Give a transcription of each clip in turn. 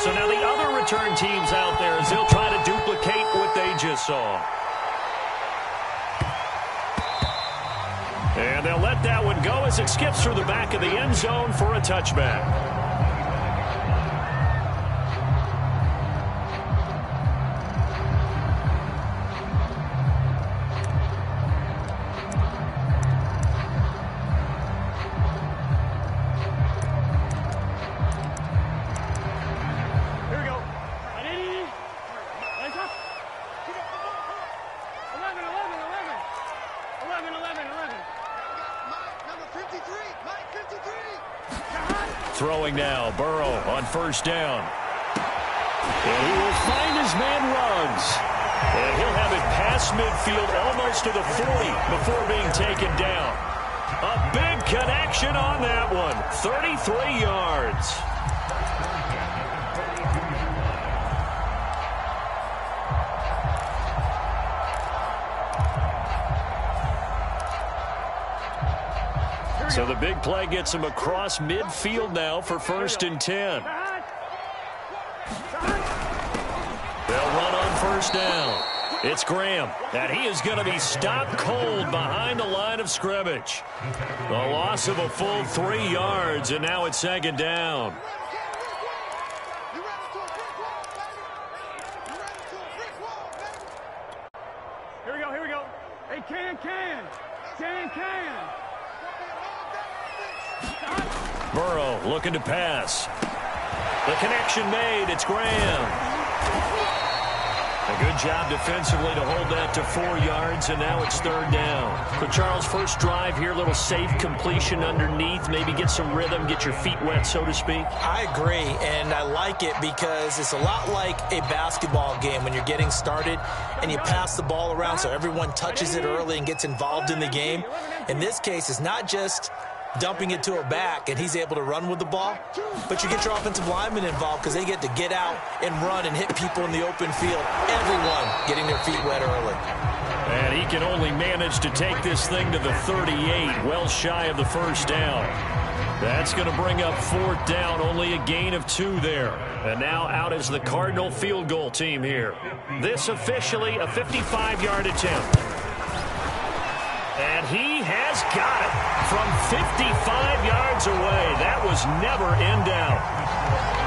So now the other return teams out there as they'll try to duplicate what they just saw. And they'll let that one go as it skips through the back of the end zone for a touchback. Throwing now, Burrow on first down. And he will find his man Ruggs. And he'll have it past midfield almost to the 40 before being taken down. A big connection on that one. 33 yards. So the big play gets him across midfield now for 1st and 10. They'll run on first down. It's Graham, and he is going to be stopped cold behind the line of scrimmage. The loss of a full 3 yards, and now it's 2nd down. Here we go. Hey, can. Burrow looking to pass. The connection made. It's Graham. A good job defensively to hold that to 4 yards, and now it's 3rd down. So Charles, first drive here, little safe completion underneath, maybe get some rhythm, get your feet wet, so to speak. I agree, and I like it because it's a lot like a basketball game when you're getting started and you pass the ball around so everyone touches it early and gets involved in the game. In this case, it's not just dumping it to a back and he's able to run with the ball, but you get your offensive linemen involved because they get to get out and run and hit people in the open field. Everyone getting their feet wet early. And he can only manage to take this thing to the 38, well shy of the 1st down. That's going to bring up 4th down, only a gain of 2 there. And now out is the Cardinal field goal team here. This officially a 55-yard attempt. And he has got it from 55 yards away. That was never in doubt.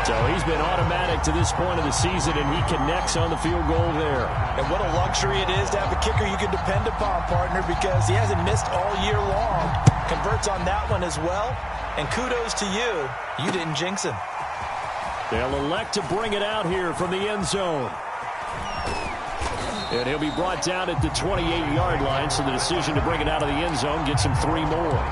So he's been automatic to this point of the season, and he connects on the field goal there. And what a luxury it is to have a kicker you can depend upon, partner, because he hasn't missed all year long. Converts on that one as well. And kudos to you. You didn't jinx him. They'll elect to bring it out here from the end zone. And he'll be brought down at the 28-yard line, so the decision to bring it out of the end zone gets him 3 more.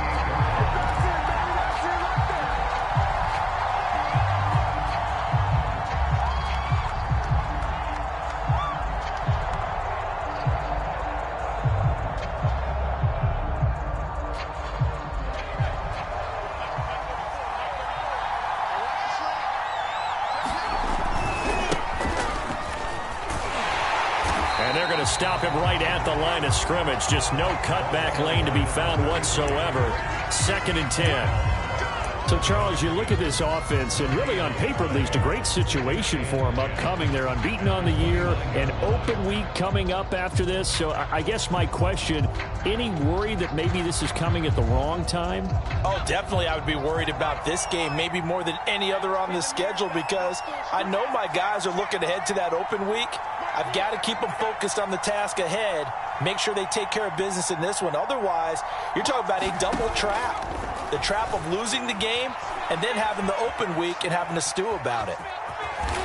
Stop him right at the line of scrimmage. Just no cutback lane to be found whatsoever. 2nd and 10. So, Charles, you look at this offense, and really on paper, at least, a great situation for them upcoming. They're unbeaten on the year, an open week coming up after this. So I guess my question, any worry that maybe this is coming at the wrong time? Oh, definitely I would be worried about this game, maybe more than any other on the schedule, because I know my guys are looking ahead to that open week. I've got to keep them focused on the task ahead, make sure they take care of business in this one. Otherwise, you're talking about a double trap. The trap of losing the game and then having the open week and having to stew about it.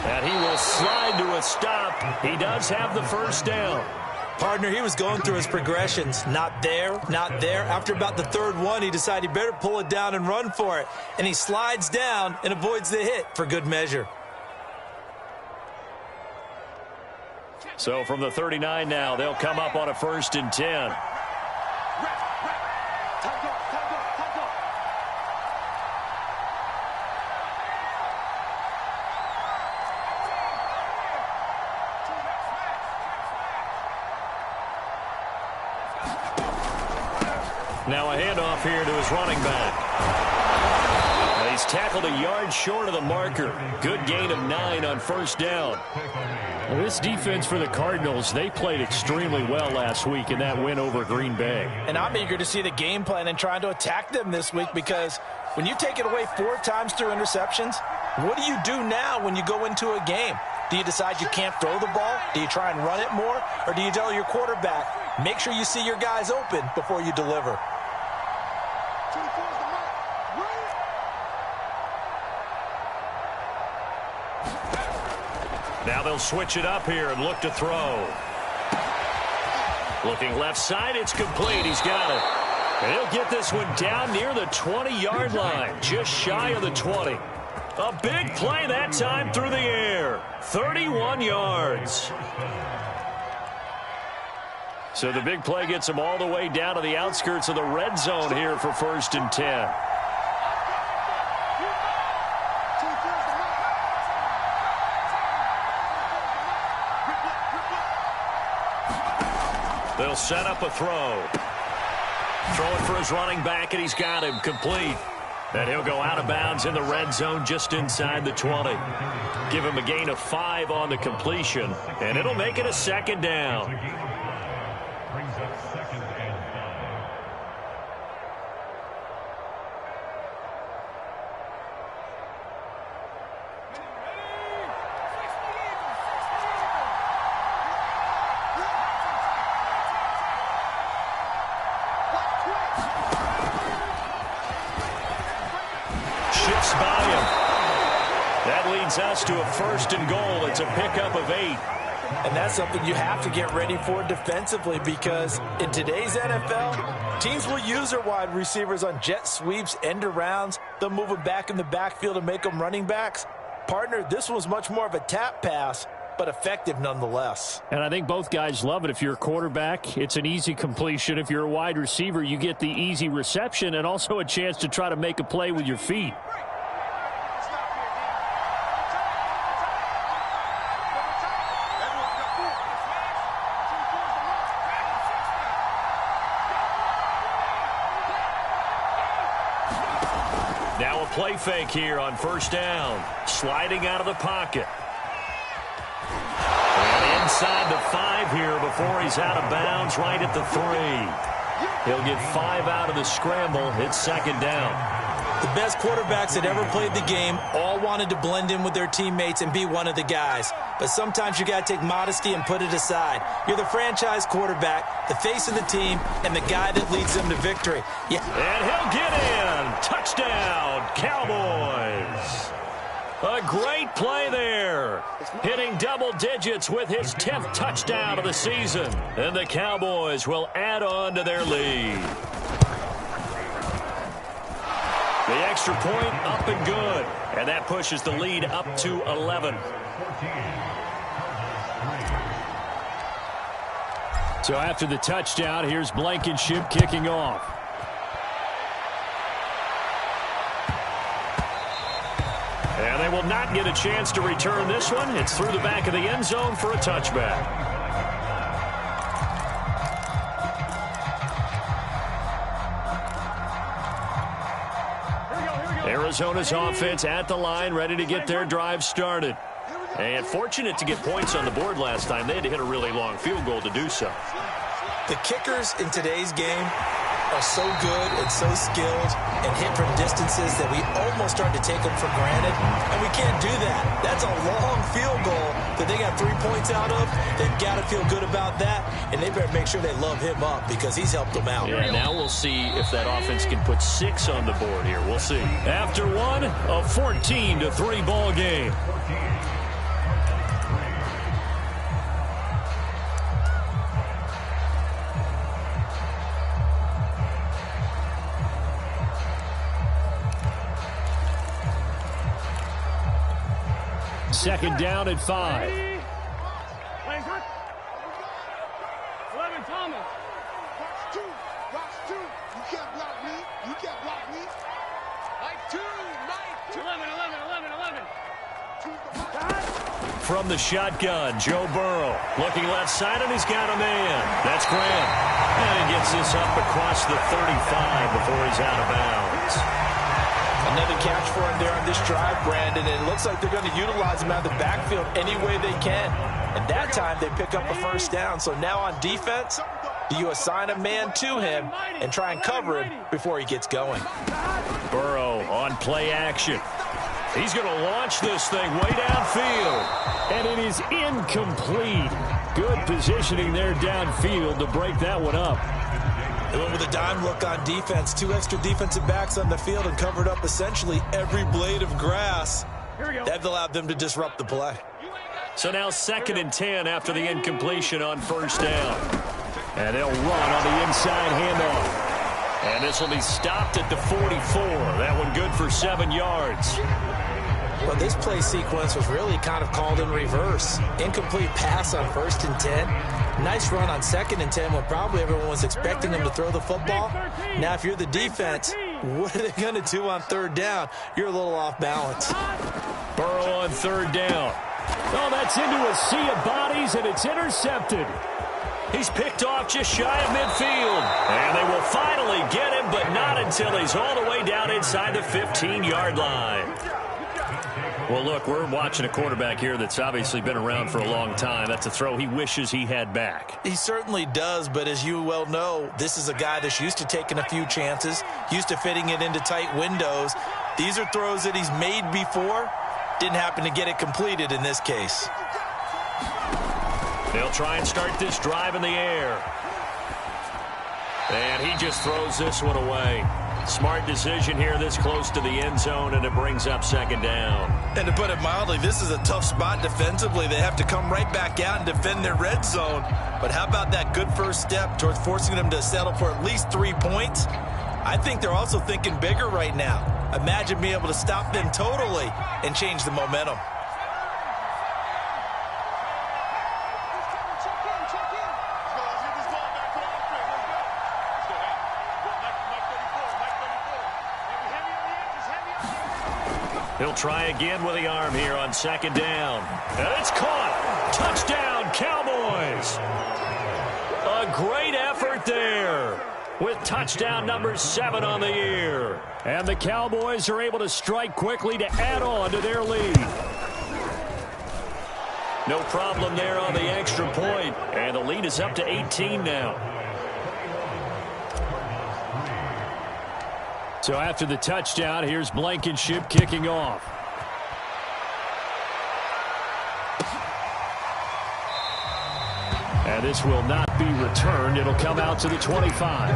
And he will slide to a stop. He does have the 1st down. Partner, he was going through his progressions. Not there, not there. After about the 3rd one, he decided he better pull it down and run for it. And he slides down and avoids the hit for good measure. So from the 39 now, they'll come up on a 1st and 10. Now a handoff here to his running back. He's tackled a yard short of the marker. Good gain of 9 on first down. Well, this defense for the Cardinals, they played extremely well last week in that win over Green Bay. And I'm eager to see the game plan and trying to attack them this week, because when you take it away 4 times through interceptions, what do you do now when you go into a game? Do you decide you can't throw the ball? Do you try and run it more? Or do you tell your quarterback, make sure you see your guys open before you deliver? Now they'll switch it up here and look to throw. Looking left side, it's complete. He's got it. And he'll get this one down near the 20-yard line, just shy of the 20. A big play that time through the air. 31 yards. So the big play gets him all the way down to the outskirts of the red zone here for 1st and 10. They'll set up a throw. Throwing for his running back, and he's got him complete. And he'll go out of bounds in the red zone just inside the 20. Give him a gain of 5 on the completion, and it'll make it a 2nd down. Brings up 2nd and 5. Shifts by him. That leads us to a 1st and goal. It's a pickup of 8. And that's something you have to get ready for defensively, because in today's NFL, teams will use their wide receivers on jet sweeps, end arounds. They'll move them back in the backfield and make them running backs. Partner, this was much more of a tap pass, but effective nonetheless. And I think both guys love it. If you're a quarterback, it's an easy completion. If you're a wide receiver, you get the easy reception and also a chance to try to make a play with your feet. Now a play fake here on 1st down. Sliding out of the pocket. And inside the 5 here before he's out of bounds, right at the 3. He'll get 5 out of the scramble. It's 2nd down. The best quarterbacks that ever played the game all wanted to blend in with their teammates and be one of the guys. But sometimes you got to take modesty and put it aside. You're the franchise quarterback, the face of the team, and the guy that leads them to victory. Yeah. And he'll get in. Touchdown, Cowboys. A great play there. Hitting double digits with his 10th touchdown of the season. And the Cowboys will add on to their lead. The extra point up and good. And that pushes the lead up to 11. So after the touchdown, here's Blankenship kicking off. And they will not get a chance to return this one. It's through the back of the end zone for a touchback. Arizona's offense at the line, ready to get their drive started. And fortunate to get points on the board last time. They had to hit a really long field goal to do so. The kickers in today's game are so good and so skilled and hit from distances that we almost start to take them for granted, and we can't do that. That's a long field goal that they got 3 points out of. They've got to feel good about that, and they better make sure they love him up because he's helped them out. Yeah, now we'll see if that offense can put 6 on the board here. We'll see. After one, a 14-3 ball game. Second down at 5. Thomas. Box two. You can't block me. You can't block me. Mike 2. 11. From the shotgun, Joe Burrow looking left side, and he's got a man. That's Graham. And he gets this up across the 35 before he's out of bounds. Another catch for him there on this drive, Brandon, and it looks like they're going to utilize him out of the backfield any way they can. And that time they pick up a first down. So now on defense, do you assign a man to him and try and cover him before he gets going? Burrow on play action. He's going to launch this thing way downfield. And it is incomplete. Good positioning there downfield to break that one up. They went with a dime look on defense. 2 extra defensive backs on the field and covered up essentially every blade of grass. That allowed them to disrupt the play. So now 2nd and 10 after the incompletion on first down. And they'll run on the inside handoff. And this will be stopped at the 44. That one good for 7 yards. Well, this play sequence was really kind of called in reverse. Incomplete pass on 1st and 10. Nice run on 2nd and 10 when probably everyone was expecting them to throw the football. Now, if you're the defense, what are they going to do on 3rd down? You're a little off balance. Burrow on 3rd down. Oh, that's into a sea of bodies, and it's intercepted. He's picked off just shy of midfield. And they will finally get him, but not until he's all the way down inside the 15-yard line. Well, look, we're watching a quarterback here that's obviously been around for a long time. That's a throw he wishes he had back. He certainly does, but as you well know, this is a guy that's used to taking a few chances, used to fitting it into tight windows. These are throws that he's made before. Didn't happen to get it completed in this case. They'll try and start this drive in the air. And he just throws this one away. Smart decision here this close to the end zone, and it brings up 2nd down. And to put it mildly, this is a tough spot defensively. They have to come right back out and defend their red zone. But how about that good first step towards forcing them to settle for at least 3 points? I think they're also thinking bigger right now. Imagine being able to stop them totally and change the momentum. He'll try again with the arm here on 2nd down. And it's caught. Touchdown, Cowboys. A great effort there with touchdown number 7 on the year. And the Cowboys are able to strike quickly to add on to their lead. No problem there on the extra point. And the lead is up to 18 now. So after the touchdown, here's Blankenship kicking off. And this will not be returned. It'll come out to the 25.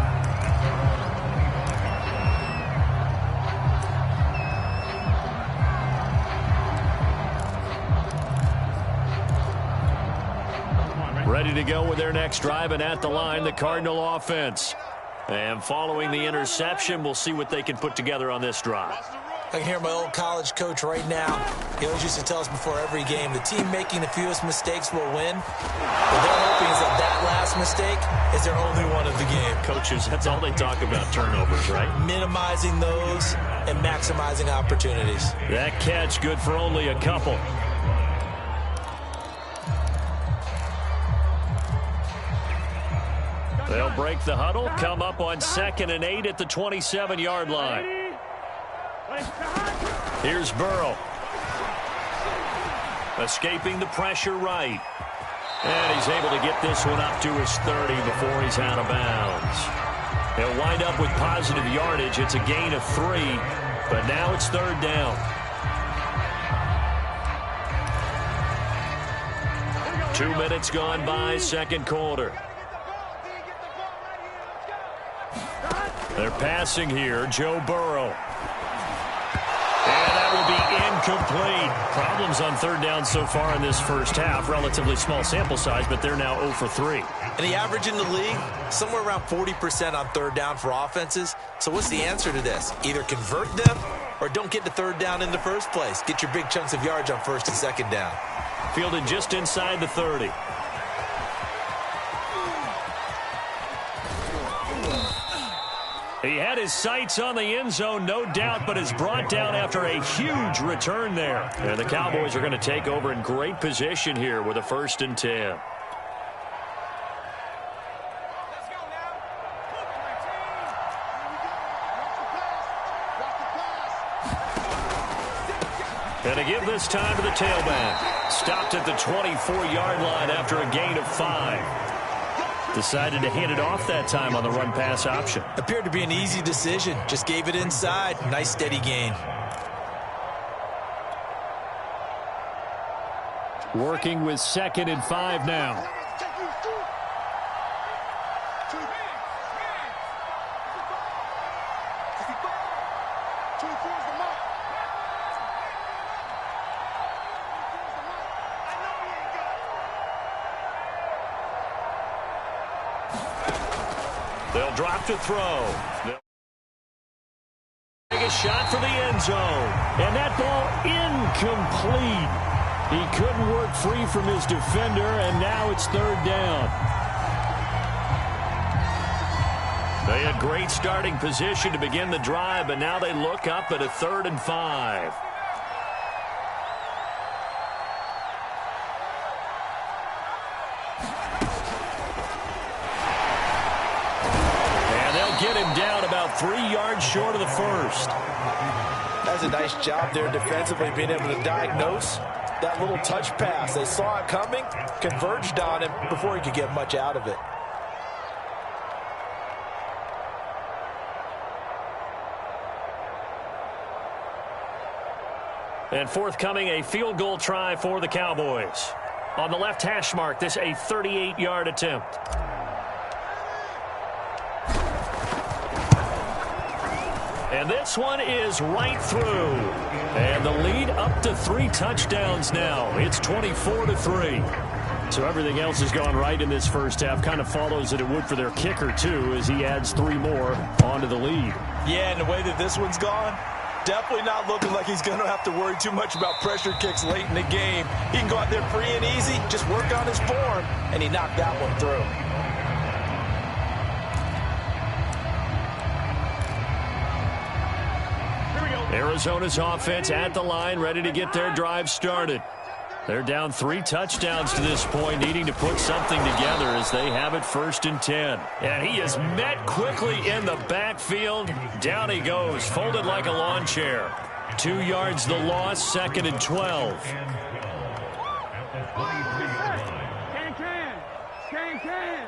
Ready to go with their next drive, and at the line, the Cardinal offense. And following the interception, we'll see what they can put together on this drive. I can hear my old college coach right now. He always used to tell us before every game, the team making the fewest mistakes will win. What they're hoping is that last mistake is their only one of the game. Coaches, that's all they talk about, turnovers, right? Minimizing those and maximizing opportunities. That catch good for only a couple. They'll break the huddle, come up on 2nd and 8 at the 27-yard line. Here's Burrow. Escaping the pressure right. And he's able to get this one up to his 30 before he's out of bounds. He'll wind up with positive yardage. It's a gain of 3, but now it's 3rd down. 2 minutes gone by, 2nd quarter. They're passing here, Joe Burrow. And that will be incomplete. Problems on 3rd down so far in this first half. Relatively small sample size, but they're now 0 for 3. And the average in the league, somewhere around 40% on 3rd down for offenses. So what's the answer to this? Either convert them or don't get to 3rd down in the first place. Get your big chunks of yards on 1st and 2nd down. Fielded just inside the 30. He had his sights on the end zone, no doubt, but is brought down after a huge return there. And the Cowboys are going to take over in great position here with a 1st and 10. this time to the tailback. Stopped at the 24-yard line after a gain of 5. Decided to hand it off that time on the run-pass option. Appeared to be an easy decision. Just gave it inside. Nice steady gain. Working with 2nd and 5 now. They'll drop to throw. They'll take a shot for the end zone. And that ball incomplete. He couldn't work free from his defender, and now it's 3rd down. They had great starting position to begin the drive, but now they look up at a 3rd and 5. And they'll get him down about 3 yards short of the first. That's a nice job there defensively, being able to diagnose that little touch pass. They saw it coming, converged on him before he could get much out of it. And forthcoming, a field goal try for the Cowboys. On the left hash mark, this a 38-yard attempt. And this one is right through. And the lead up to 3 touchdowns now. It's 24-3. So everything else has gone right in this first half. Kind of follows that it would for their kicker, too, as he adds 3 more onto the lead. Yeah, and the way that this one's gone, definitely not looking like he's going to have to worry too much about pressure kicks late in the game. He can go out there free and easy, just work on his form, and he knocked that one through. Arizona's offense at the line, ready to get their drive started. They're down 3 touchdowns to this point, needing to put something together as they have it 1st and 10. And he is met quickly in the backfield. Down he goes, folded like a lawn chair. 2 yards the loss, 2nd and 12. Can.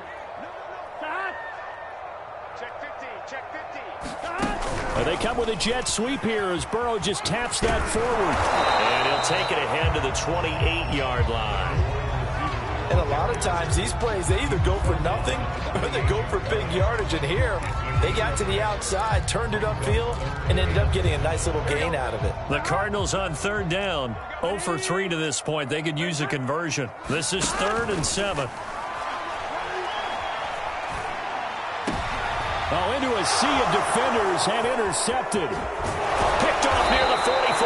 Stop. Check 50, check 50. They come with a jet sweep here as Burrow just taps that forward. And he'll take it ahead to the 28-yard line. And a lot of times these plays, they either go for nothing or they go for big yardage. And here, they got to the outside, turned it upfield, and ended up getting a nice little gain out of it. The Cardinals on 3rd down, 0 for 3 to this point. They could use a conversion. This is 3rd and 7. Oh, into a sea of defenders and intercepted. Picked off near the 44.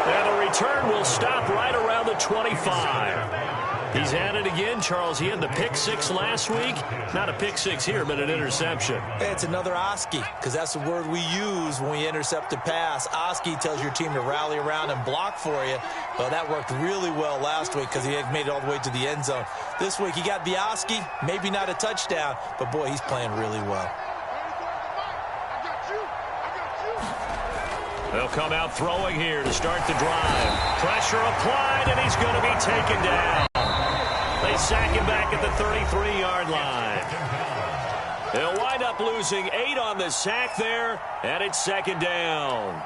And the return will stop right around the 25. He's at it again, Charles. He had the pick 6 last week. Not a pick 6 here, but an interception. It's another Oski, because that's the word we use when we intercept a pass. Oski tells your team to rally around and block for you. Well, that worked really well last week because he had made it all the way to the end zone. This week, he got the Oski, maybe not a touchdown, but, boy, he's playing really well. They'll come out throwing here to start the drive. Pressure applied, and he's going to be taken down. They sack him back at the 33-yard line. They'll wind up losing 8 on the sack there, and it's 2nd down.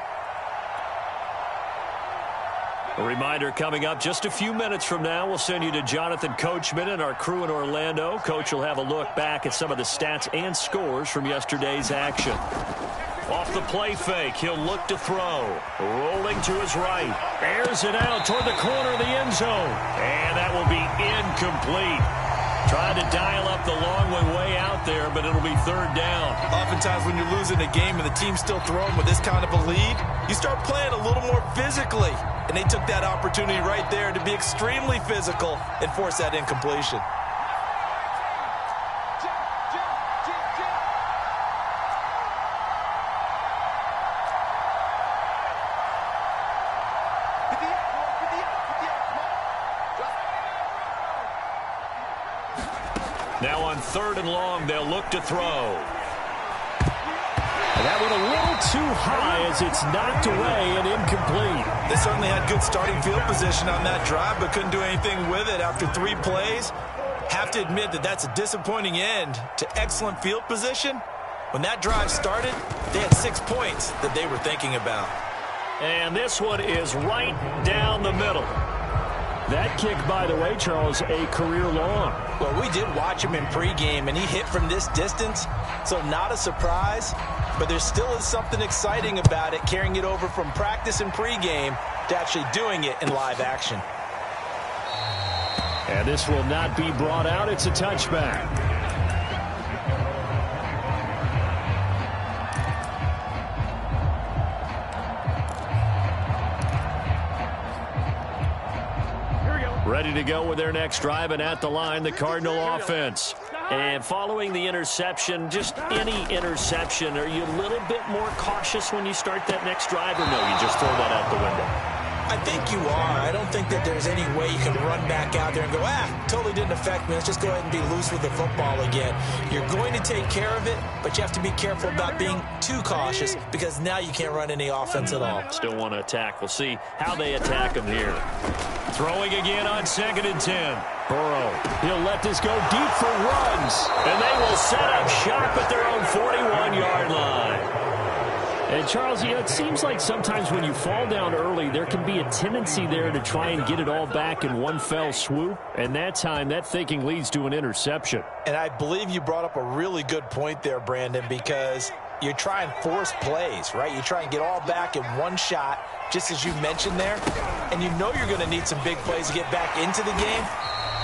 A reminder coming up just a few minutes from now. We'll send you to Jonathan Coachman and our crew in Orlando. Coach will have a look back at some of the stats and scores from yesterday's action. Off the play fake, he'll look to throw. Rolling to his right. Airs it out toward the corner of the end zone. And that will be incomplete. Tried to dial up the long way out there, but it'll be 3rd down. Oftentimes when you're losing a game and the team's still throwing with this kind of a lead, you start playing a little more physically. And they took that opportunity right there to be extremely physical and force that incompletion. Now on 3rd and long, they'll look to throw. That went a little too high as it's knocked away and incomplete. They certainly had good starting field position on that drive, but couldn't do anything with it after 3 plays. Have to admit that that's a disappointing end to excellent field position. When that drive started, they had 6 points that they were thinking about. And this one is right down the middle. That kick, by the way, Charles, a career long. Well, we did watch him in pregame, and he hit from this distance, so not a surprise. But there still is something exciting about it, carrying it over from practice and pregame to actually doing it in live action. And this will not be brought out. It's a touchback. Ready to go with their next drive, and at the line, the Cardinal offense. And following the interception, just any interception, are you a little bit more cautious when you start that next drive, or no, you just throw that out the window? I think you are. I don't think that there's any way you can run back out there and go, totally didn't affect me. Let's just go ahead and be loose with the football again. You're going to take care of it, but you have to be careful about being too cautious because now you can't run any offense at all. Still want to attack. We'll see how they attack him here. Throwing again on 2nd and 10. Burrow, he'll let this go deep for runs. And they will set up shop at their own 41-yard line. And, Charles, you know, it seems like sometimes when you fall down early, there can be a tendency there to try and get it all back in one fell swoop. And that time, that thinking leads to an interception. And I believe you brought up a really good point there, Brandon, because you try and force plays, right? You try and get all back in one shot, just as you mentioned there. And you know you're going to need some big plays to get back into the game.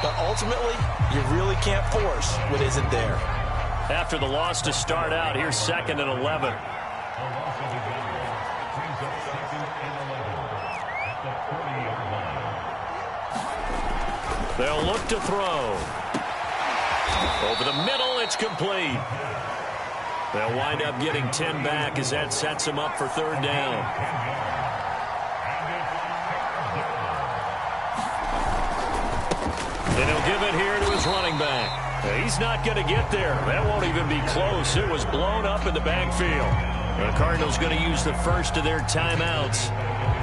But ultimately, you really can't force what isn't there. After the loss to start out, here's 2nd and 11. They'll look to throw. Over the middle, it's complete. They'll wind up getting 10 back as that sets them up for 3rd down. And he'll give it here to his running back. He's not going to get there. That won't even be close. It was blown up in the backfield. The Cardinals going to use the first of their timeouts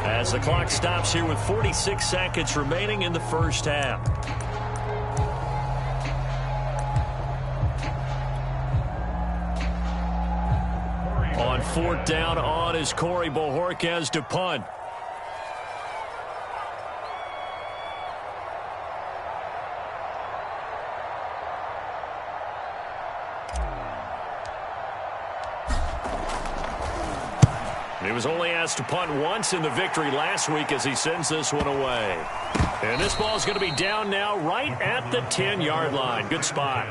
as the clock stops here with 46 seconds remaining in the first half. On 4th down on is Corey Bojorquez to punt. He was only asked to punt once in the victory last week as he sends this one away. And this ball is going to be down now right at the 10-yard line. Good spot.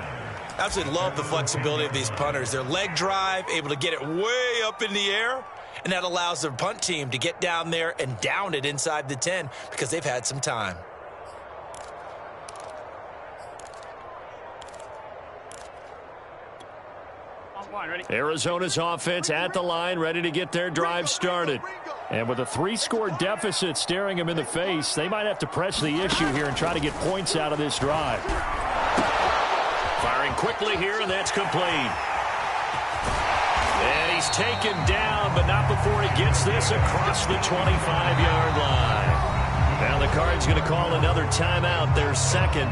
Absolutely love the flexibility of these punters. Their leg drive, able to get it way up in the air, and that allows their punt team to get down there and down it inside the 10 because they've had some time. Arizona's offense at the line, ready to get their drive started. And with a 3-score deficit staring them in the face, they might have to press the issue here and try to get points out of this drive. Firing quickly here, and that's complete. And he's taken down, but not before he gets this across the 25-yard line. Now the Cards going to call another timeout, their 2nd,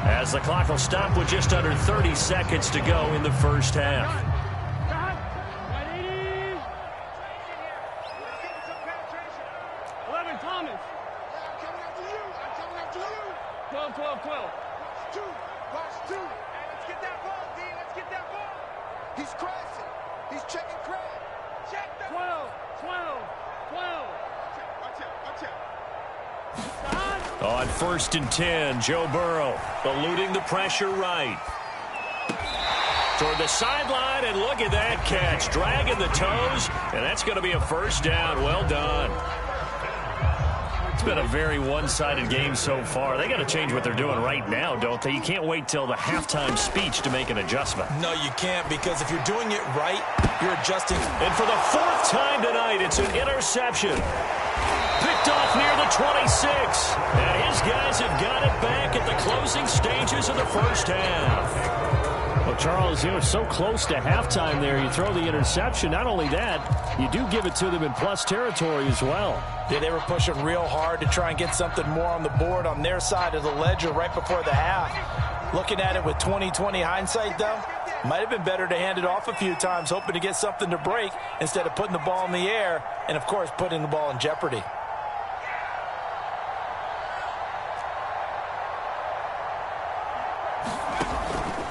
as the clock will stop with just under 30 seconds to go in the first half. On 1st and 10, Joe Burrow eluding the pressure right. Toward the sideline, and look at that catch. Dragging the toes, and that's going to be a first down. Well done. It's been a very one-sided game so far. They got to change what they're doing right now, don't they? You can't wait till the halftime speech to make an adjustment. No, you can't, because if you're doing it right, you're adjusting. And for the 4th time tonight, it's an interception. Picked off near the 26. And his guys have got it back at the closing stages of the first half. Well, Charles, they were so close to halftime there. You throw the interception. Not only that, you do give it to them in plus territory as well. Yeah, they were pushing real hard to try and get something more on the board on their side of the ledger right before the half. Looking at it with 20/20 hindsight, though, might have been better to hand it off a few times, hoping to get something to break instead of putting the ball in the air and, of course, putting the ball in jeopardy.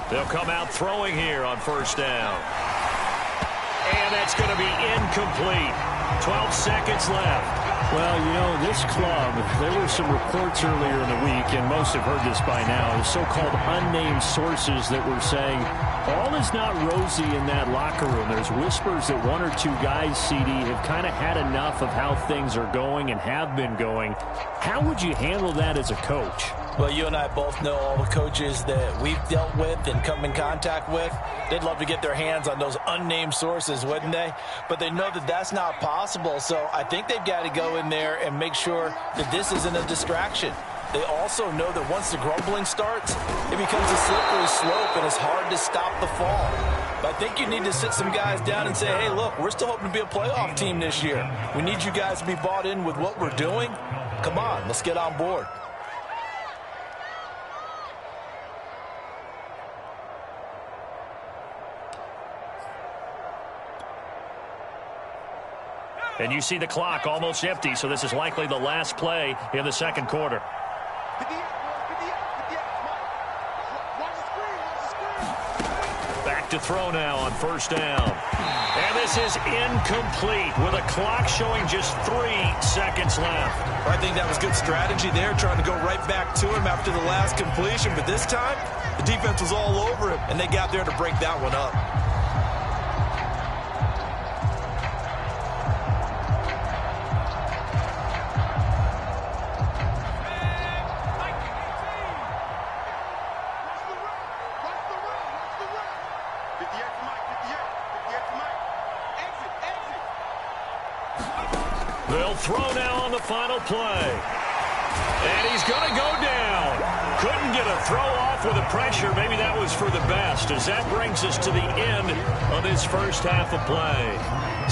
They'll come out throwing here on first down. And that's going to be incomplete. 12 seconds left. Well, you know, this club, there were some reports earlier in the week, and most have heard this by now, the so-called unnamed sources that were saying all is not rosy in that locker room. There's whispers that one or two guys, CD, have kind of had enough of how things are going and have been going. How would you handle that as a coach? Well, you and I both know all the coaches that we've dealt with and come in contact with. They'd love to get their hands on those unnamed sources, wouldn't they? But they know that that's not possible, so I think they've got to go in there and make sure that this isn't a distraction. They also know that once the grumbling starts, it becomes a slippery slope and it's hard to stop the fall. But I think you need to sit some guys down and say, hey, look, we're still hoping to be a playoff team this year. We need you guys to be bought in with what we're doing. Come on, let's get on board. And you see the clock almost empty, so this is likely the last play in the second quarter. Back to throw now on first down. And this is incomplete with a clock showing just 3 seconds left. I think that was good strategy there, trying to go right back to him after the last completion. But this time, the defense was all over him, and they got there to break that one up. They'll throw now on the final play. And he's going to go down. Couldn't get a throw off with the pressure. Maybe that was for the best, as that brings us to the end of this first half of play.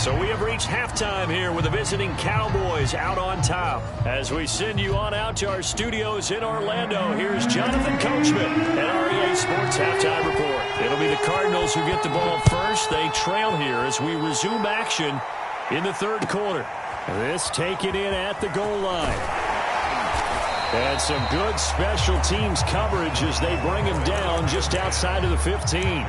So we have reached halftime here with the visiting Cowboys out on top. As we send you on out to our studios in Orlando, here's Jonathan Coachman at REA Sports Halftime Report. It'll be the Cardinals who get the ball first. They trail here as we resume action in the third quarter. This taken in at the goal line. And some good special teams coverage as they bring him down just outside of the 15.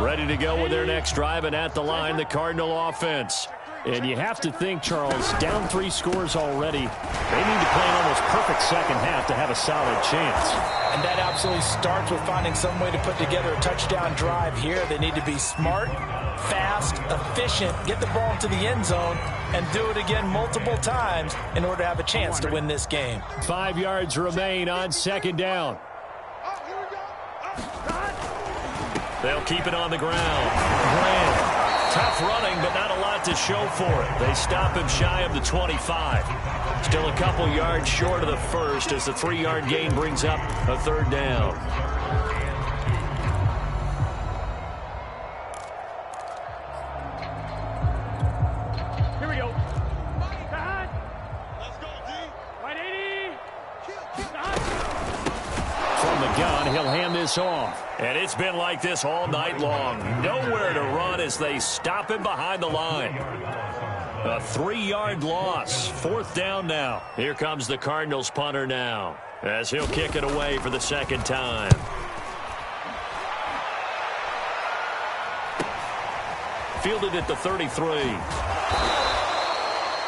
Ready to go with their next drive, and at the line, the Cardinal offense. And you have to think, Charles, down 3 scores already. They need to play an almost perfect second half to have a solid chance. And that absolutely starts with finding some way to put together a touchdown drive here. They need to be smart, fast, efficient, get the ball into the end zone, and do it again multiple times in order to have a chance to win this game. 5 yards remain on second down. They'll keep it on the ground. Graham. Tough running, but not a lot to show for it. They stop him shy of the 25. Still a couple yards short of the first as the 3-yard gain brings up a third down. Here we go. Let's go, D. 180. From the gun, he'll hand this off. And it's been like this all night long. Nowhere to run as they stop him behind the line. A 3-yard loss. Fourth down now. Here comes the Cardinals punter now, as he'll kick it away for the second time. Fielded at the 33.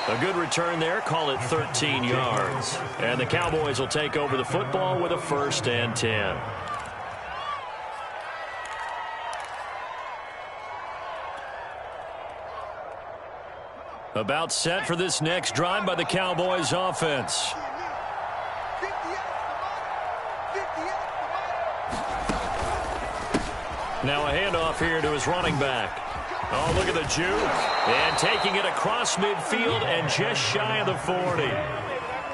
A good return there. Call it 13 yards. And the Cowboys will take over the football with a 1st and 10. About set for this next drive by the Cowboys offense. Now a handoff here to his running back. Oh, look at the juke. And taking it across midfield and just shy of the 40.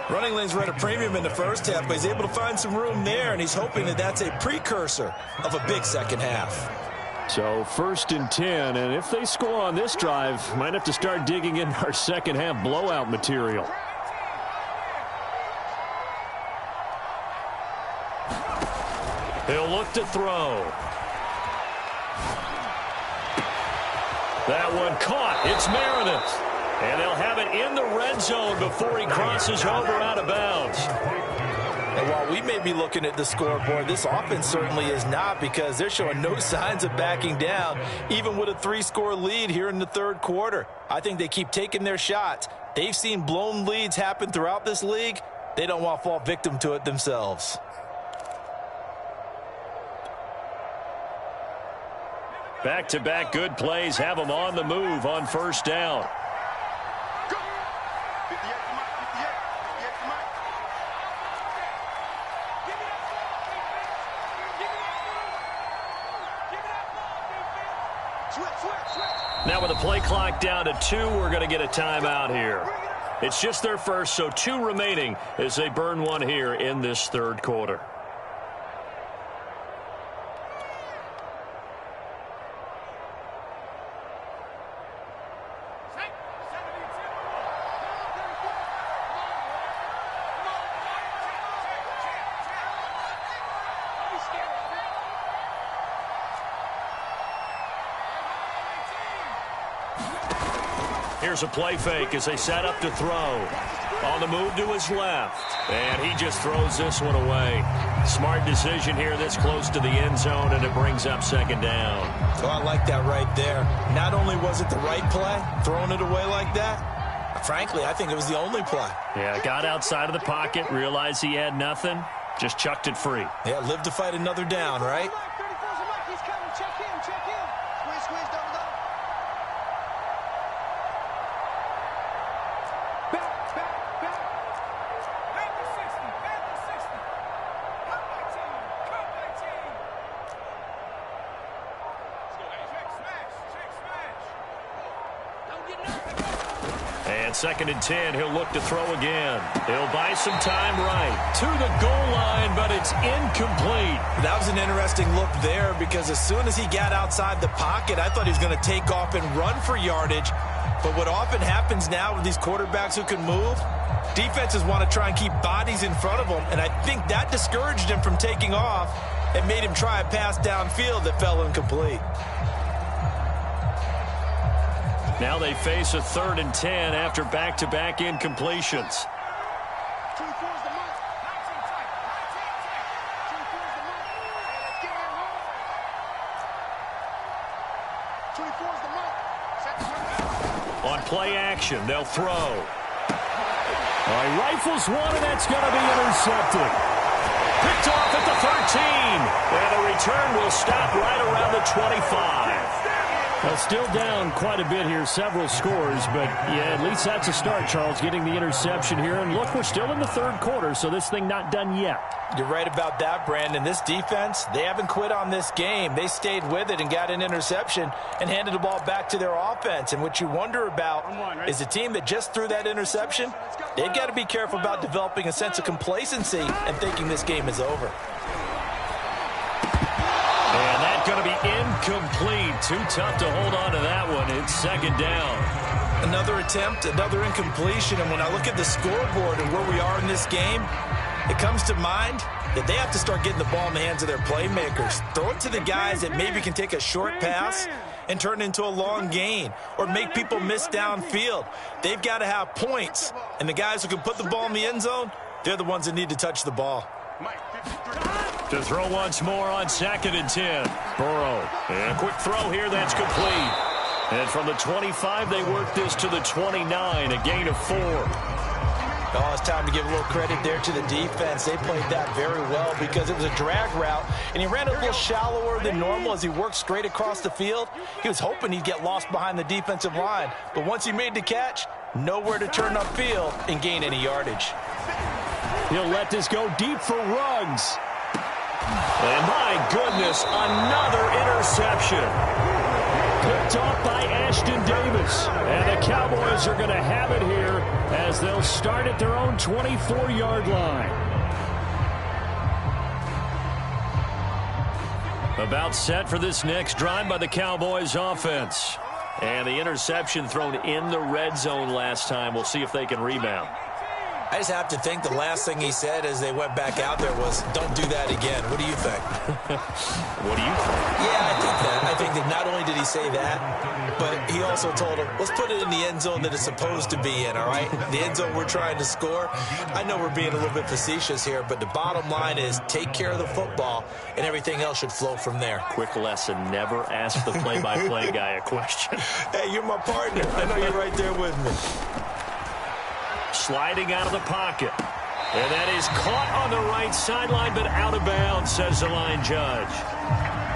Running lanes were at a premium in the first half, but he's able to find some room there, and he's hoping that that's a precursor of a big second half. So 1st and 10, and if they score on this drive, might have to start digging in our second half blowout material. He'll look to throw. That one caught. It's Meredith. And they'll have it in the red zone before he crosses over out of bounds. And while we may be looking at the scoreboard, this offense certainly is not, because they're showing no signs of backing down, even with a 3-score lead here in the third quarter. I think they keep taking their shots. They've seen blown leads happen throughout this league. They don't want to fall victim to it themselves. Back-to-back good plays have them on the move on 1st down. Now with the play clock down to 2, we're going to get a timeout here. It's just their first, so 2 remaining as they burn one here in this third quarter. Here's a play fake as they set up to throw. On the move to his left. And he just throws this one away. Smart decision here this close to the end zone, and it brings up 2nd down. Oh, I like that right there. Not only was it the right play, throwing it away like that, frankly, I think it was the only play. Yeah, got outside of the pocket, realized he had nothing, just chucked it free. Yeah, live to fight another down, right? And 2nd and 10, he'll look to throw again. He'll buy some time right to the goal line, but it's incomplete. That was an interesting look there, because as soon as he got outside the pocket, I thought he was going to take off and run for yardage. But what often happens now with these quarterbacks who can move, defenses want to try and keep bodies in front of them, and I think that discouraged him from taking off and made him try a pass downfield that fell incomplete. Now they face a 3rd and 10 after back-to-back incompletions. On play action, they'll throw. He rifles one, and that's going to be intercepted. Picked off at the 13. And the return will stop right around the 25. Well, still down quite a bit here, several scores, but yeah, at least that's a start, Charles, getting the interception here. And look, we're still in the third quarter, so this thing not done yet. You're right about that, Brandon. This defense, they haven't quit on this game. They stayed with it and got an interception and handed the ball back to their offense. And what you wonder about is the team that just threw that interception, they've got to be careful about developing a sense of complacency and thinking this game is over. And that's going to be incomplete. Too tough to hold on to that one. It's 2nd down. Another attempt, another incompletion. And when I look at the scoreboard and where we are in this game, it comes to mind that they have to start getting the ball in the hands of their playmakers. Throw it to the guys that maybe can take a short pass and turn it into a long gain or make people miss downfield. They've got to have points. And the guys who can put the ball in the end zone, they're the ones that need to touch the ball. To throw once more on 2nd and 10. Burrow. And a quick throw here that's complete. And from the 25, they work this to the 29, a gain of 4. Oh, it's time to give a little credit there to the defense. They played that very well because it was a drag route, and he ran a little shallower than normal as he worked straight across the field. He was hoping he'd get lost behind the defensive line, but once he made the catch, nowhere to turn upfield and gain any yardage. He'll let this go deep for Ruggs. And my goodness, another interception. Picked off by Ashton Davis. And the Cowboys are going to have it here as they'll start at their own 24-yard line. About set for this next drive by the Cowboys offense. And the interception thrown in the red zone last time. We'll see if they can rebound. I just have to think the last thing he said as they went back out there was, don't do that again. What do you think? What do you think? Yeah, I think that not only did he say that, but he also told him, let's put it in the end zone that it's supposed to be in, all right? The end zone we're trying to score. I know we're being a little bit facetious here, but the bottom line is take care of the football, and everything else should flow from there. Quick lesson, never ask the play-by-play guy a question. Hey, you're my partner. I know you're right there with me. Sliding out of the pocket. And that is caught on the right sideline, but out of bounds, says the line judge.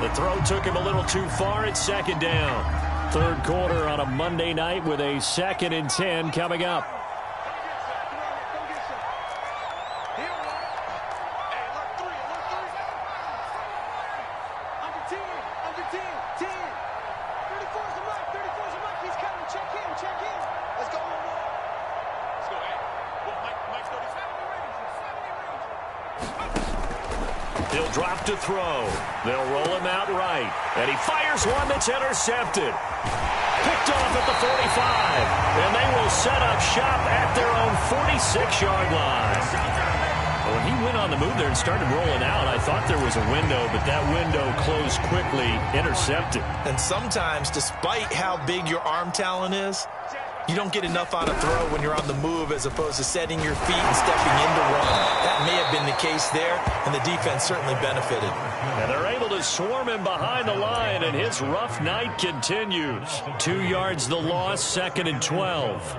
The throw took him a little too far. It's second down. Third quarter on a Monday night with a 2nd and 10 coming up. He'll drop to throw. They'll roll him out right. And he fires one that's intercepted. Picked off at the 45. And they will set up shop at their own 46-yard line. When he went on the move there and started rolling out, I thought there was a window, but that window closed quickly, intercepted. And sometimes, despite how big your arm talent is, you don't get enough on a throw when you're on the move as opposed to setting your feet and stepping into one. That may have been the case there, and the defense certainly benefited. And they're able to swarm him behind the line, and his rough night continues. 2 yards the loss, 2nd and 12.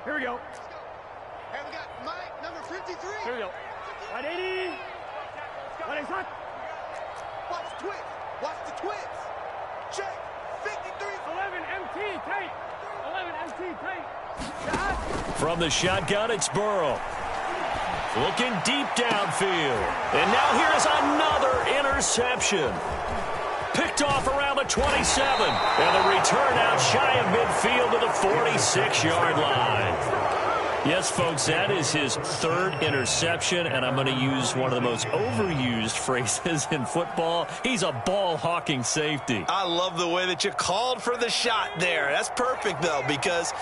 Here we go. Hey, we got Mike, number 53. Here we go. 180. 180. Watch the twist. Watch the twist. Check. 53. 11 MT tight. 11 MT tight. Shot. From the shotgun, it's Burrow. Looking deep downfield. And now here's another interception. Picked off around the 27. And the return out shy of midfield to the 46-yard line. Yes, folks, that is his 3rd interception, and I'm going to use one of the most overused phrases in football. He's a ball-hawking safety. I love the way that you called for the shot there. That's perfect, though, because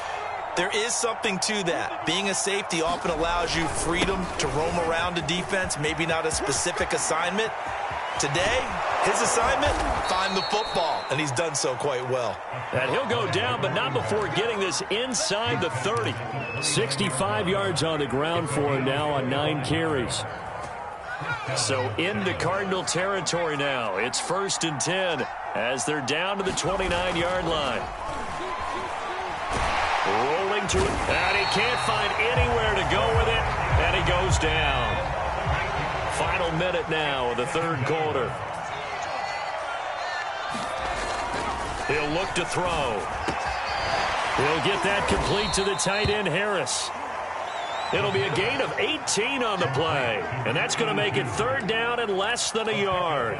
there is something to that. Being a safety often allows you freedom to roam around a defense, maybe not a specific assignment. Today, his assignment, find the football, and he's done so quite well. And he'll go down, but not before getting this inside the 30. 65 yards on the ground for him now on 9 carries. So into Cardinal territory now. It's 1st and 10 as they're down to the 29-yard line. Rolling to it, and he can't find anywhere to go with it, and he goes down. Final minute now of the 3rd quarter. He'll look to throw. He'll get that complete to the tight end, Harris. It'll be a gain of 18 on the play, and that's going to make it 3rd down and less than a yard.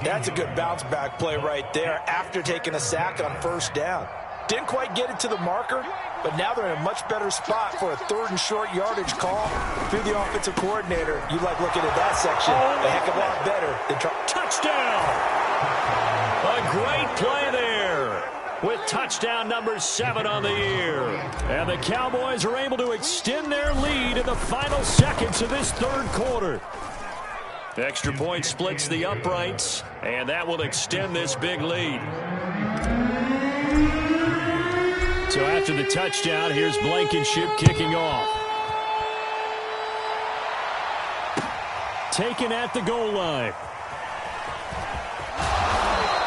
That's a good bounce-back play right there after taking a sack on 1st down. Didn't quite get it to the marker, but now they're in a much better spot for a 3rd and short yardage call. If you're the offensive coordinator, you like looking at that section a heck of a lot better than touchdown! A great play there with touchdown number 7 on the year. And the Cowboys are able to extend their lead in the final seconds of this 3rd quarter. The extra point splits the uprights, and that will extend this big lead. So after the touchdown, here's Blankenship kicking off. Taken at the goal line.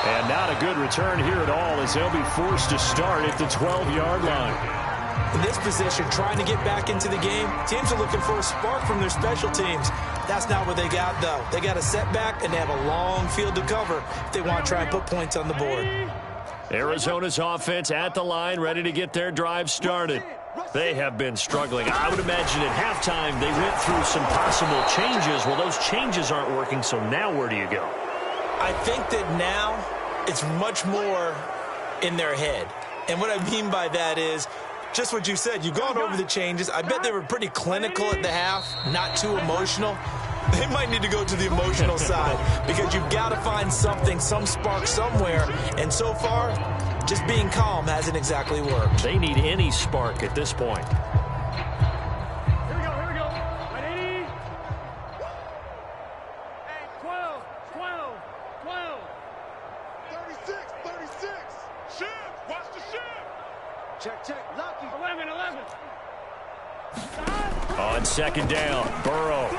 And not a good return here at all as they'll be forced to start at the 12-yard line. In this position, trying to get back into the game, teams are looking for a spark from their special teams. That's not what they got, though. They got a setback, and they have a long field to cover if they want to try and put points on the board. Arizona's offense at the line, ready to get their drive started. They have been struggling. I would imagine at halftime they went through some possible changes. Well, those changes aren't working, so now where do you go? I think that now it's much more in their head. And what I mean by that is just what you said. You've gone over the changes. I bet they were pretty clinical at the half, not too emotional. They might need to go to the emotional side because you've got to find something, some spark somewhere. And so far, just being calm hasn't exactly worked. They need any spark at this point. Here we go, here we go. 180. 12, 12, 12. 36, 36. Shift, watch the shift. Check, lucky. 11, 11. On second down, Burrow.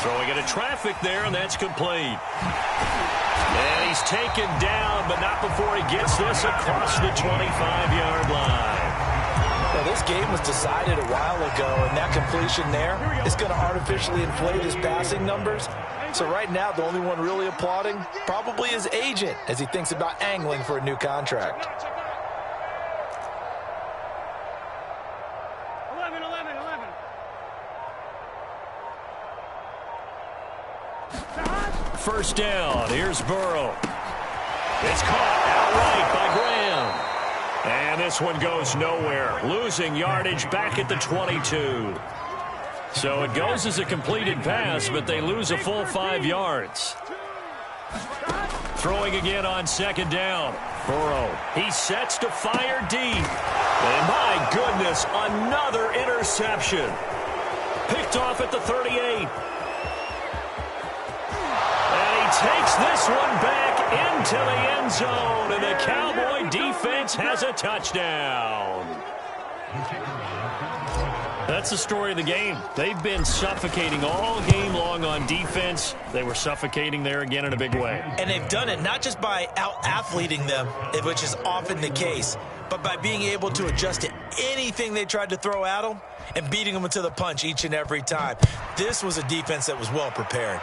Throwing into traffic there, and that's complete. And he's taken down, but not before he gets this across the 25-yard line. Well, this game was decided a while ago, and that completion there is going to artificially inflate his passing numbers. So right now, the only one really applauding probably his agent as he thinks about angling for a new contract. 11, 11, 11. First down, here's Burrow. It's caught outright by Graham. And this one goes nowhere, losing yardage back at the 22. So it goes as a completed pass, but they lose a full 5 yards. Throwing again on second down. Burrow, he sets to fire deep. And my goodness, another interception. Picked off at the 38. Takes this one back into the end zone, and the Cowboy defense has a touchdown. That's the story of the game. They've been suffocating all game long on defense. They were suffocating there again in a big way. And they've done it not just by out-athleting them, which is often the case, but by being able to adjust to anything they tried to throw at them and beating them to the punch each and every time. This was a defense that was well prepared.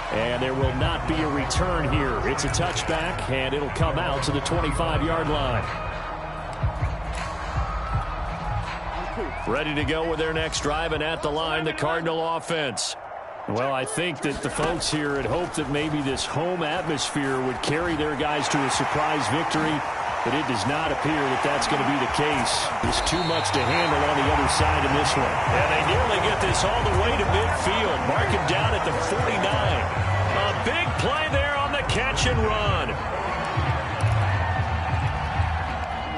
And there will not be a return here. It's a touchback, and it'll come out to the 25-yard line. Ready to go with their next drive, and at the line, the Cardinal offense. Well, I think that the folks here had hoped that maybe this home atmosphere would carry their guys to a surprise victory, but it does not appear that that's going to be the case. There's too much to handle on the other side in this one. And they nearly get this all the way to midfield. Mark him down at the 49. A big play there on the catch and run.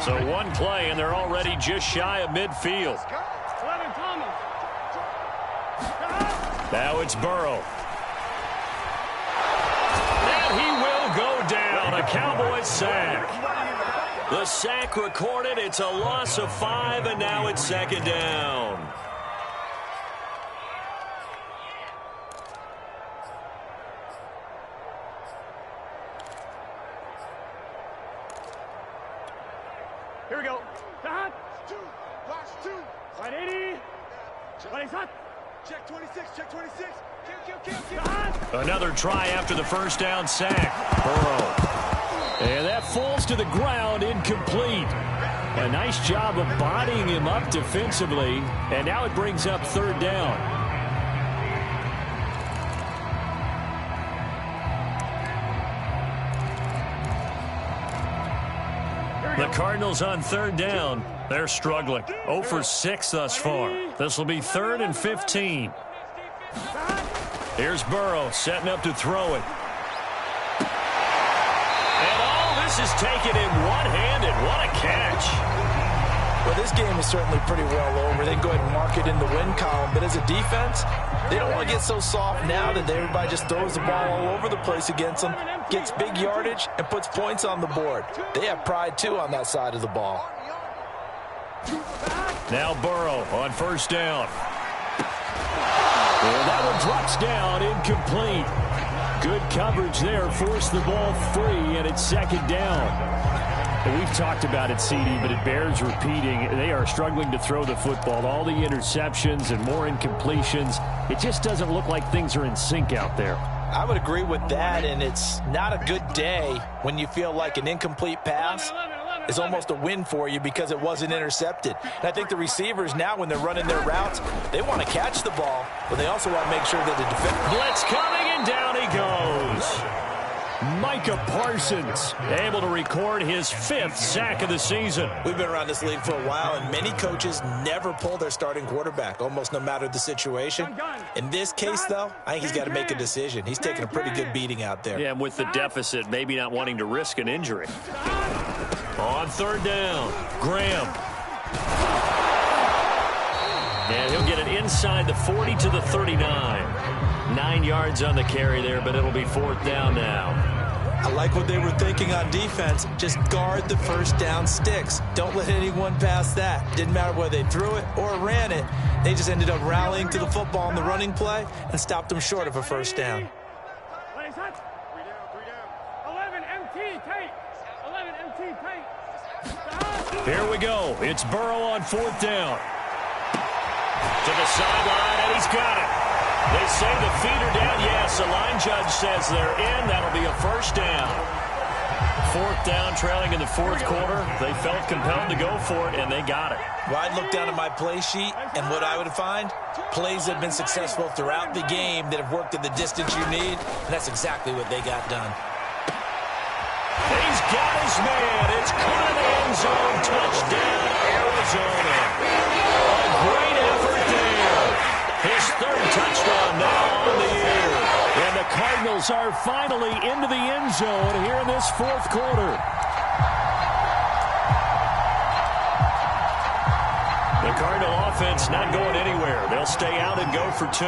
So one play, and they're already just shy of midfield. 11, Thomas. Now it's Burrow. And he will go down. A Cowboys sack. The sack recorded. It's a loss of 5, and now it's second down. Here we go. Stop. Watch 2. 180. 26. Check 26, check 26. Kill. Stop. Another try after the first down sack. Burrow. And that falls to the ground, incomplete. A nice job of bodying him up defensively, and now it brings up third down. The Cardinals on third down. They're struggling. 0 for 6 thus far. This will be 3rd and 15. Here's Burrow setting up to throw it. And all this is taken in one-handed. What a catch. Well, this game is certainly pretty well over. They can go ahead and mark it in the win column. But as a defense, they don't want to get so soft now that everybody just throws the ball all over the place against them, gets big yardage, and puts points on the board. They have pride, too, on that side of the ball. Now Burrow on first down. Well, that one drops down, incomplete. Good coverage there, forced the ball free, and it's second down. And we've talked about it, CD, but it bears repeating. They are struggling to throw the football. All the interceptions and more incompletions. It just doesn't look like things are in sync out there. I would agree with that, and it's not a good day when you feel like an incomplete pass is almost a win for you because it wasn't intercepted. And I think the receivers now, when they're running their routes, they want to catch the ball, but they also want to make sure that the defender... Blitz coming, and down he goes. Micah Parsons able to record his 5th sack of the season. We've been around this league for a while, and many coaches never pull their starting quarterback, almost no matter the situation. In this case, though, I think he's got to make a decision. He's taking a pretty good beating out there. Yeah, and with the deficit, maybe not wanting to risk an injury. On 3rd down, Graham. And he'll get it inside the 40 to the 39. 9 yards on the carry there, but it'll be 4th down now. I like what they were thinking on defense. Just guard the first down sticks. Don't let anyone pass that. Didn't matter whether they threw it or ran it. They just ended up rallying to the football on the running play and stopped them short of a first down. 11 MT tape. 11 MT tape. Here we go. It's Burrow on 4th down. To the sideline, and he's got it. They say the feet are down. Yes, the line judge says they're in. That'll be a first down. 4th down, trailing in the 4th quarter. They felt compelled to go for it, and they got it. Well, I'd look down at my play sheet, and what I would find, plays that have been successful throughout the game that have worked at the distance you need, and that's exactly what they got done. He's got his man. It's caught in the end zone. Touchdown, Arizona. A great effort there. His 3rd touchdown now on the year. And the Cardinals are finally into the end zone here in this 4th quarter. The Cardinal offense not going anywhere. They'll stay out and go for 2.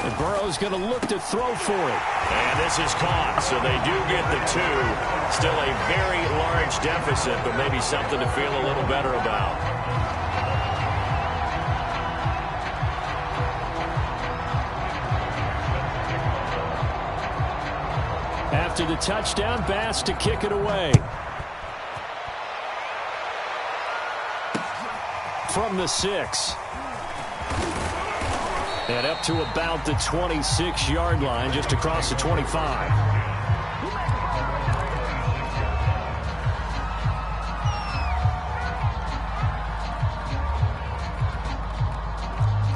And Burrow's going to look to throw for it. And this is caught, so they do get the 2. Still a very large deficit, but maybe something to feel a little better about. After the touchdown, Bass to kick it away. From the 6. And up to about the 26-yard line, just across the 25.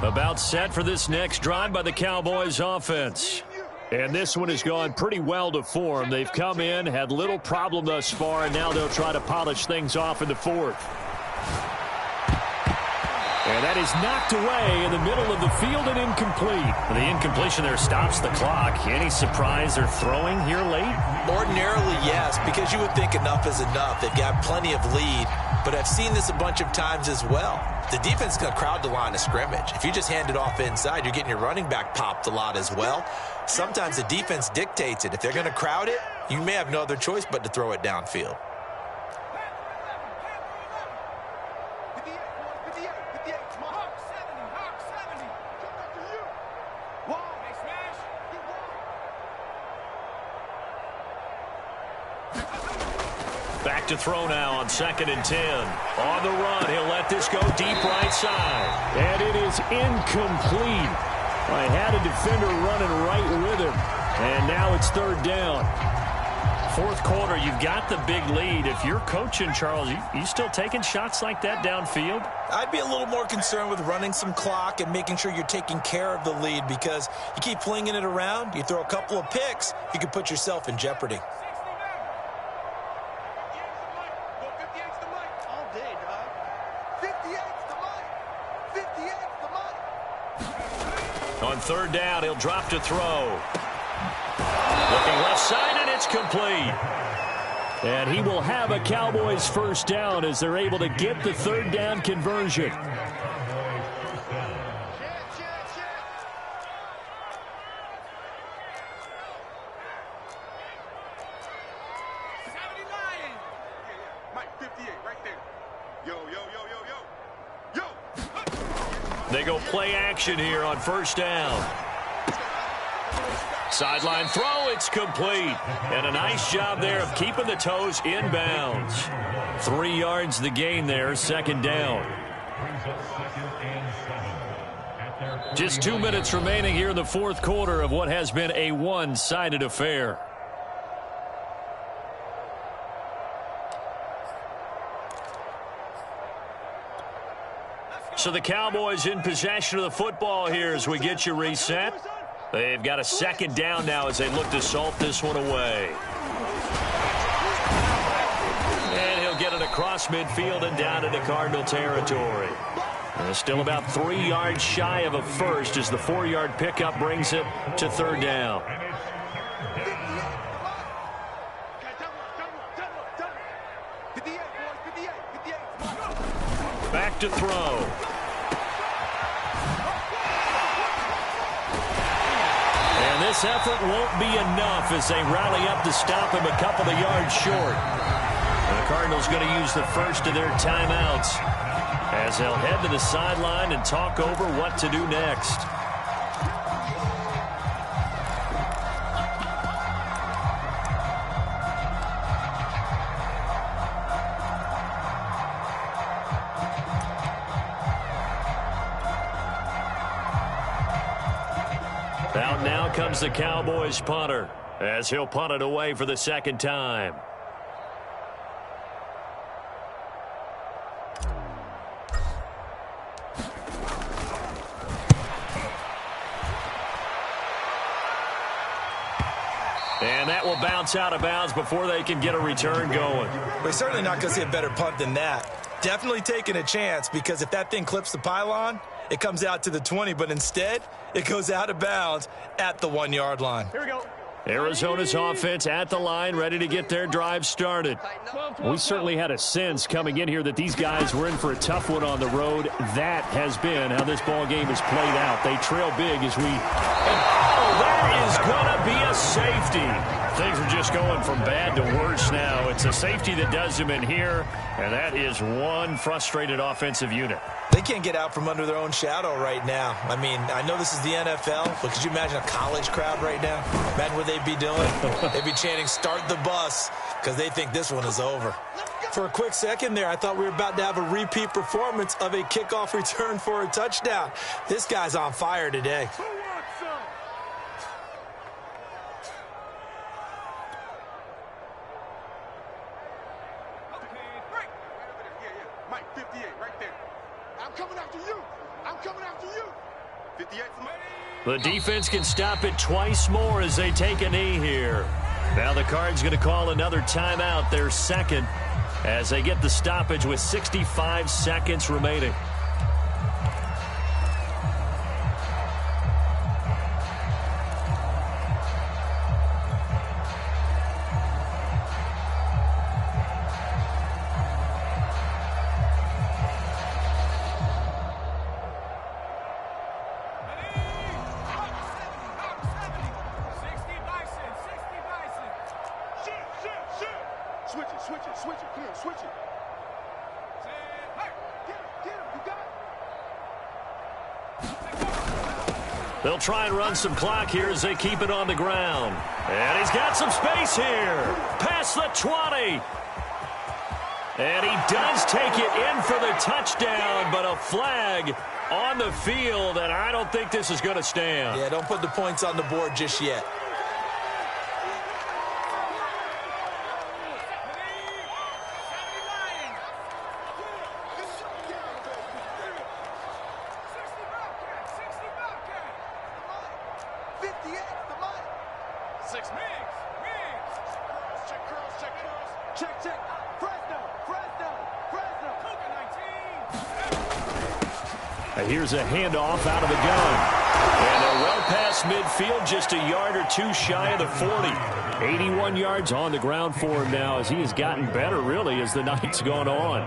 About set for this next drive by the Cowboys offense. And this one has gone pretty well to form. They've come in, had little problem thus far, and now they'll try to polish things off in the 4th. And that is knocked away in the middle of the field and incomplete. The incompletion there stops the clock. Any surprise they're throwing here late? Ordinarily, yes, because you would think enough is enough. They've got plenty of lead, but I've seen this a bunch of times as well. The defense is going to crowd the line of scrimmage. If you just hand it off inside, you're getting your running back popped a lot as well. Sometimes the defense dictates it. If they're going to crowd it, you may have no other choice but to throw it downfield. Back to throw now on 2nd and 10. On the run, he'll let this go deep right side. And it is incomplete. I had a defender running right with him. And now it's 3rd down. 4th quarter, you've got the big lead. If you're coaching, Charles, you still taking shots like that downfield? I'd be a little more concerned with running some clock and making sure you're taking care of the lead, because you keep flinging it around, you throw a couple of picks, you can put yourself in jeopardy. On 3rd down, he'll drop to throw. Looking left side, and it's complete. And he will have a Cowboys first down as they're able to get the 3rd down conversion. Mike 58 right there. Yo, yo, yo, yo, yo. They go play action here on 1st down. Sideline throw, it's complete. And a nice job there of keeping the toes inbounds. 3 yards the gain there, 2nd down. Just 2 minutes remaining here in the fourth quarter of what has been a one-sided affair. So the Cowboys in possession of the football here as we get you reset. They've got a second down now as they look to salt this one away. And he'll get it across midfield and down into Cardinal territory. And still about 3 yards shy of a first as the 4-yard pickup brings it to third down. Back to throw. And this effort won't be enough as they rally up to stop him a couple of yards short. And the Cardinals going to use the first of their timeouts as they'll head to the sideline and talk over what to do next. Out now comes the Cowboys punter as he'll punt it away for the second time. And that will bounce out of bounds before they can get a return going. We're certainly not going to see a better punt than that. Definitely taking a chance, because if that thing clips the pylon, it comes out to the 20, but instead it goes out of bounds at the 1-yard line. Here we go. Arizona's offense at the line, ready to get their drive started. We certainly had a sense coming in here that these guys were in for a tough one on the road. That has been how this ball game has played out. They trail big as we... Oh, that is going to be a safety. Things are just going from bad to worse now. It's a safety that does them in here, and that is one frustrated offensive unit. They can't get out from under their own shadow right now. I mean, I know this is the NFL, but could you imagine a college crowd right now? Imagine what they'd be doing. They'd be chanting, "Start the bus," because they think this one is over. For a quick second there, I thought we were about to have a repeat performance of a kickoff return for a touchdown. This guy's on fire today. Mike, 58, right there. I'm coming after you. I'm coming after you. 58 for me. The defense can stop it twice more as they take a knee here. Now the Cards going to call another timeout, their second, as they get the stoppage with 65 seconds remaining. Switch it. Come on, switch it. Get him. You got it. They'll try and run some clock here as they keep it on the ground. And he's got some space here. Past the 20. And he does take it in for the touchdown, but a flag on the field, and I don't think this is going to stand. Yeah, don't put the points on the board just yet. Here's a handoff out of the gun. And they're well past midfield, just a yard or two shy of the 40. 81 yards on the ground for him now as he has gotten better, really, as the night's gone on.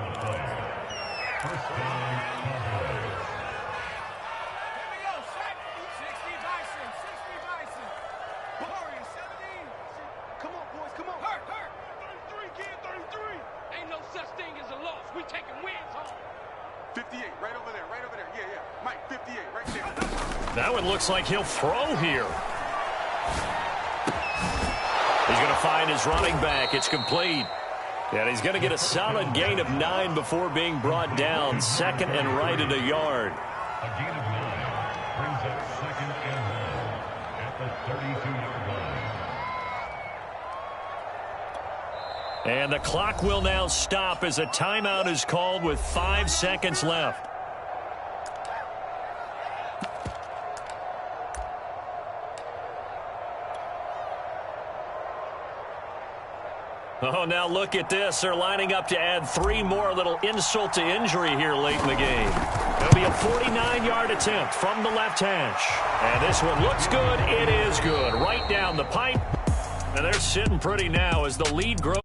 Come on, boys, come on. Hurt. 33, kid, 33. Ain't no such thing as a loss. We taking wins home. 58, right over there. Yeah. Mike, 58, right there. That one looks like he'll throw here. He's going to find his running back. It's complete. And he's going to get a solid gain of 9 before being brought down. Second and right at a yard. A gain of 9. brings up 2nd and 1 at the 32-yard line. And the clock will now stop as a timeout is called with 5 seconds left. Oh, now look at this. They're lining up to add 3 more, a little insult to injury here late in the game. It'll be a 49-yard attempt from the left hash. And this one looks good. It is good. Right down the pipe. And they're sitting pretty now as the lead grows.